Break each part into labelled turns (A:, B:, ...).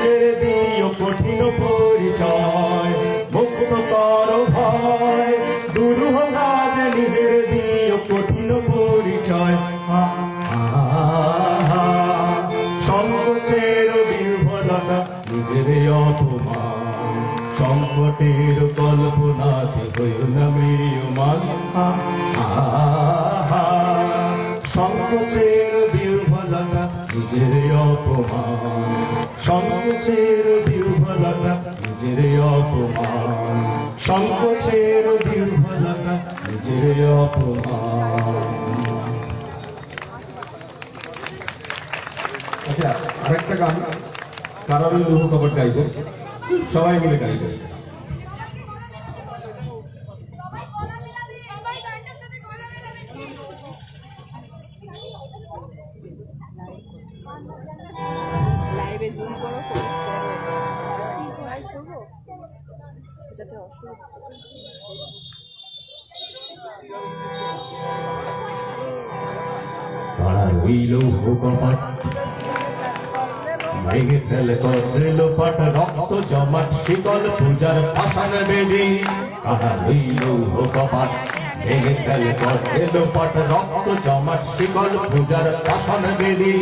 A: নিজের দিও কঠিন পরিচয়, মুক্ত কর ভয়, দূর হোক আজ নিজের দিও কঠিন পরিচয়। সংকোচের বিহ্বলতা, নিজের অপমান, সংকটের কল্পনাতে হইও না ম্রিয়মান। সংকোচের বিহ্বলতা, নিজের অপমান, সংকোচের বিহ্বলতা, নিজের অপমান, সংকোচের বিহ্বলতা, নিজের অপমান। আচ্ছা, আরেকটা গান কারারুল লৌহ কপাট গাইব, সবাই মিলে গাইব।
B: লাইভে জুম করো, এটাতে অসুবিধা।
A: কারারুল লৌহ কপাট ভেঙে ফেলে করে লোপাট, রক্ত জমাট শিকল পূজার পাষাণ বেদী। কারারুল লৌহ কপাট ভেঙে ফেলে করে লোপাট, রক্ত জমাট শিকল পূজার পাষাণ বেদী।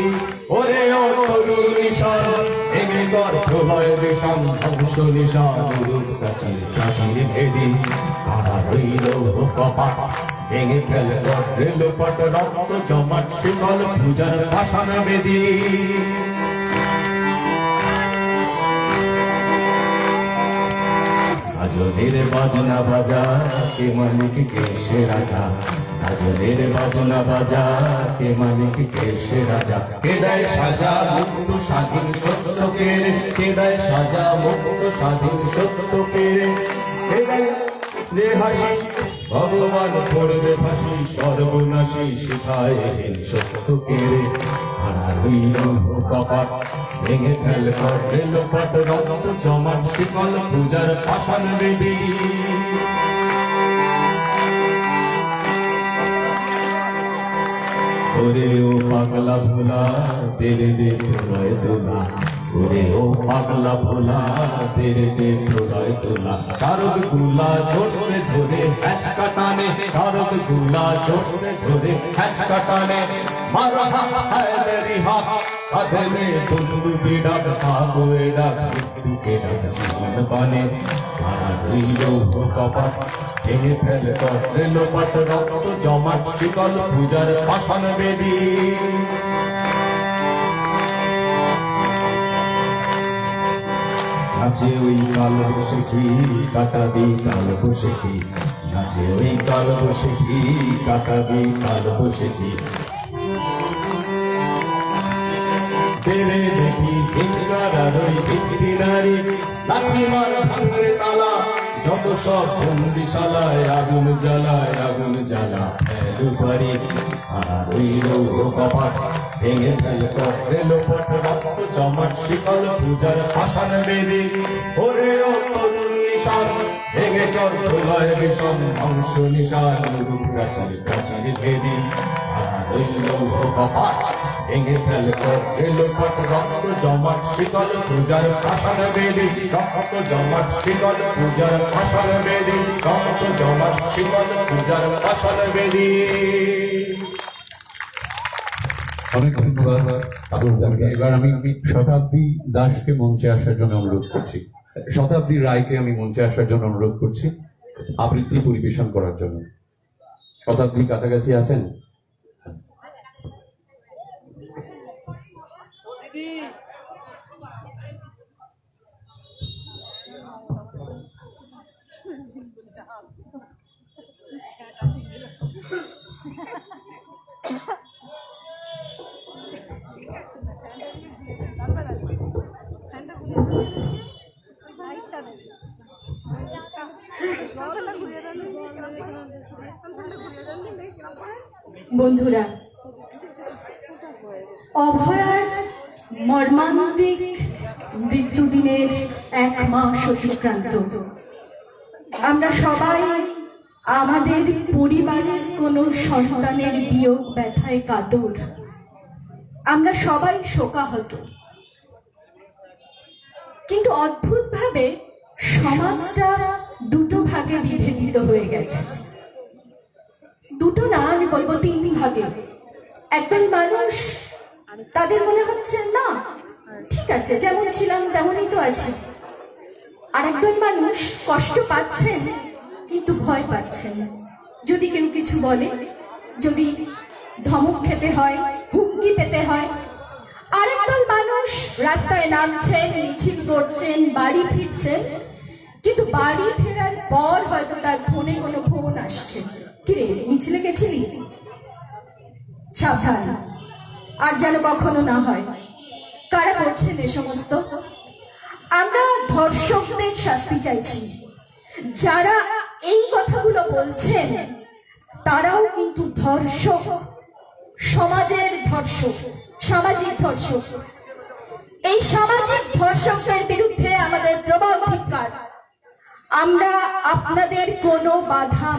A: ওরে ও তরুণ নিশান, ভেঙে কর প্রলয় বিষম ধ্বংস নিশান, প্রাচীর প্রাচীর ভেদী। কারারুল লৌহ কপাট ভেঙে ফেলে করে লোপাট, রক্ত জমাট শিকল পূজার পাষাণ বেদী। গাজনের বাজনা বাজা, কে মালিক কে সে রাজা। গাজনের বাজনা বাজা, কে মালিক কে সে রাজা। কে দেয় সাজা মুক্ত স্বাধীন সত্যকে, কে দেয় সাজা মুক্ত স্বাধীন সত্যকে। কে দেয় যে হাসি ভগবান পড়বে ফাঁসি, সর্বনাশী শিখায় সত্যকে। কারারুল লৌহ কপাট ভেঙে ফেল করে লোপাট, রক্ত জমাট শিকল পূজার পাষাণ বেদী। ওরে ও পাগলা ভোলা, তেরে দে প্রলয় তোলা। ওরে ও পাগলা ভোলা, তেরে দে প্রলয় তোলা। তারক গুলা জোরসে ধরে হ্যাচকা টানে, তারক গুলা জোরসে ধরে হ্যাচকা টানে। মারা হায়দারি হাত কাঁধে মে বন্দুকি ডাক, আগোয়ে ডাক মৃত্যুকে ডাক জীবন পানে। কারারুল লৌহ কপাট ভেঙে ফেলে করে লোপাট, রক্ত জমাট শিকল পূজার পাষাণ বেদী। নাচে ওই কাল বৈশাখী, কাটাবি কাল বৈশাখী। নাচে ওই কাল বৈশাখী, কাটাবি কাল বৈশাখী। তেরে দেখি ভিঙ্গার আর ওই ভিত্তি নারী, লাঠি মার ভাঙরে তালা, যত সব বন্দিশালায় আগুন জ্বালায়, আগুন জ্বালা ফেলু পারি। কারারুল লৌহ কপাট ভেঙে ফেল করে লোপাট, রক্ত জমাট শিকল পূজার পাষাণ বেদী। ওরে ও তরুণ নিশান, ভেঙে কর প্রলয় বিষম ধ্বংস নিশান, প্রাচীর প্রাচীর ভেদী। কারারুল লৌহ কপাট ভেঙে ফেল করে লোপাট, রক্ত জমাট শিকল পূজার পাষাণ বেদী। রক্ত জমাট শিকল পূজার পাষাণ বেদী, রক্ত জমাট শিকল পূজার পাষাণ বেদী।
C: অনেক ধন্যবাদ। এবার আমি শতাব্দী দাসকে মঞ্চে আসার জন্য অনুরোধ করছি, শতাব্দী রায়কে আমি মঞ্চে আসার জন্য অনুরোধ করছি আবৃত্তি পরিবেশন করার জন্য। শতাব্দী কাছাকাছি আছেন?
D: বন্ধুরা, অভয়ার মর্মান্তিক মৃত্যুদিনের 1 মাস অতিক্রান্ত। আমরা সবাই আমাদের পরিবারের কোনো সন্তানের বিয়োগ ব্যথায় কাতর। আমরা সবাই শোকাহত। কিন্তু অদ্ভুতভাবে সমাজটা দুটো ভাগে বিভেদিত হয়ে গেছে। দুটো না, আমি বলবো তিন ভাগে। একদল মানুষ, তাদের মনে হচ্ছে না ঠিক আছে, যেমন ছিলাম তেমনই তো আছি। আর একদল মানুষ কষ্ট পাচ্ছেন কিন্তু ভয় পাচ্ছেন, যদি কেউ কিছু বলে, যদি ধমক খেতে হয়, হুমকি পেতে হয়। আরেকদল মানুষ রাস্তায় নামছেন, মিছিল করছেন, বাড়ি ফিরছেন, কিন্তু বাড়ি ফেরার পর হয়তো তার ফোনে কোনো ফোন আসছে, কিরে মিছিলে গেছিলি, সাবধান আর যেন কখনো না হয়। কারা করছেন এ সমস্ত? আমরা ধর্ষকদের শাস্তি চাইছি। যারা এই কথাগুলো বলছেন তারাও কিন্তু ধর্ষক, সমাজের ধর্ষক, সামাজিক ধর্ষক। এই সামাজিক ধর্ষকদের বিরুদ্ধে আমাদের প্রবল ধিক্কার। আমরা আপনাদের কোনো বাধা